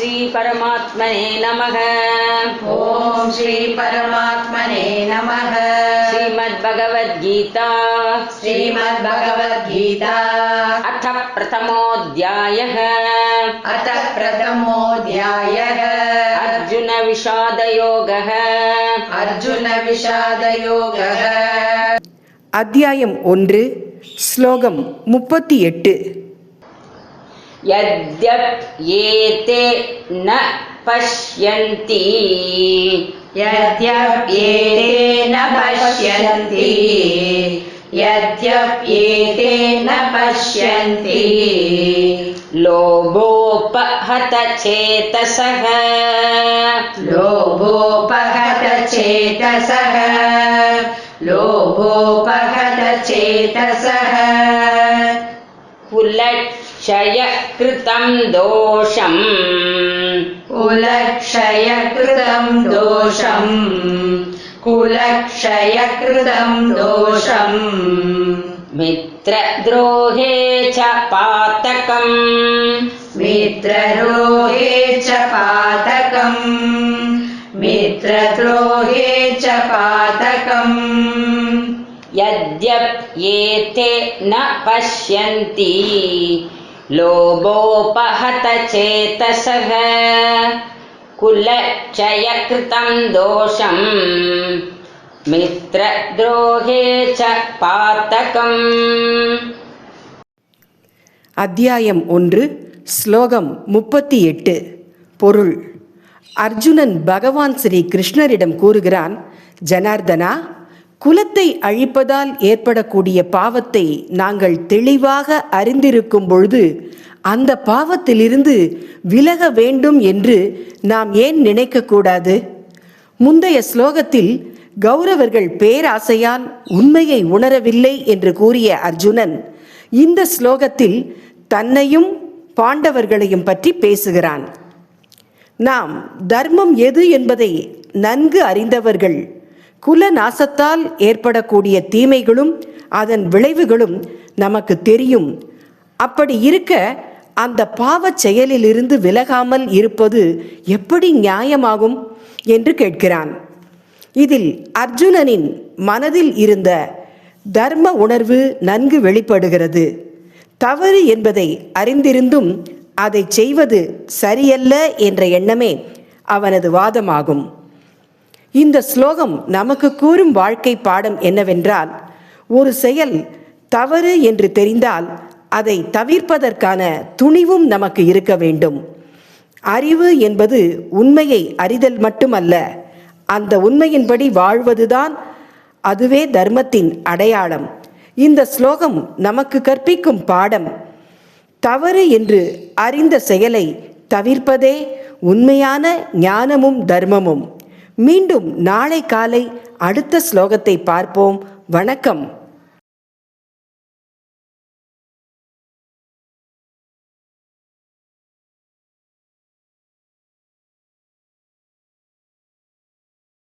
श्री परमात्मने नमः। ओम श्री परमात्मने नमः। श्रीमद्भगवद्गीता अथ प्रथमोऽध्यायः। अर्जुन विषादयोगः। அத்தியாயம் 1 ஸ்லோகம் 38. यद्यप्येते न पश्यन्ति लोभोपहत चेतसः कुलक्षय कृतं दोषम् मित्रद्रोहे च पातकम् यद्यप्येते न पश्यन्ति लोभोपहत चेतसः कुलक्षयकृतं दोषम् मित्रद्रोहे च पातकम्. அத்தியாயம் 1 ஸ்லோகம் 38. பொருள். அர்ஜுனன் பகவான் ஸ்ரீ கிருஷ்ணரிடம் கூறுகிறான், ஜனார்தனா, குலத்தை அழிப்பதால் ஏற்படக்கூடிய பாவத்தை நாங்கள் தெளிவாக அறிந்திருக்கும் பொழுது அந்த பாவத்திலிருந்து விலக வேண்டும் என்று நாம் ஏன் நினைக்கக்கூடாது? முந்தைய ஸ்லோகத்தில் கௌரவர்கள் பேராசையால் உண்மையை உணரவில்லை என்று கூறிய அர்ஜுனன் இந்த ஸ்லோகத்தில் தன்னையும் பாண்டவர்களையும் பற்றி பேசுகிறான். நாம் தர்மம் எது என்பதை நன்கு அறிந்தவர்கள். குல நாசத்தால் ஏற்படக்கூடிய தீமைகளும் அதன் விளைவுகளும் நமக்கு தெரியும். அப்படி இருக்க அந்த பாவச் செயலிலிருந்து விலகாமல் இருப்பது எப்படி நியாயமாகும் என்று கேட்கிறான். இதில் அர்ஜுனனின் மனதில் இருந்த தர்ம உணர்வு நன்கு வெளிப்படுகிறது. தவறு என்பதை அறிந்திருந்தும் அதை செய்வது சரியல்ல என்ற எண்ணமே அவனது வாதமாகும். இந்த ஸ்லோகம் நமக்கு கூறும் வாழ்க்கை பாடம் என்னவென்றால், ஒரு செயல் தவறு என்று தெரிந்தால் அதை தவிர்ப்பதற்கான துணிவும் நமக்கு இருக்க வேண்டும். அறிவு என்பது உண்மையை அறிதல் மட்டுமல்ல, அந்த உண்மையின்படி வாழ்வதுதான். அதுவே தர்மத்தின் அடையாளம். இந்த ஸ்லோகம் நமக்கு கற்பிக்கும் பாடம், தவறு என்று அறிந்த செயலை தவிர்ப்பதே உண்மையான ஞானமும் தர்மமும். மீண்டும் நாளை காலை அடுத்த ஸ்லோகத்தை பார்ப்போம். வணக்கம்.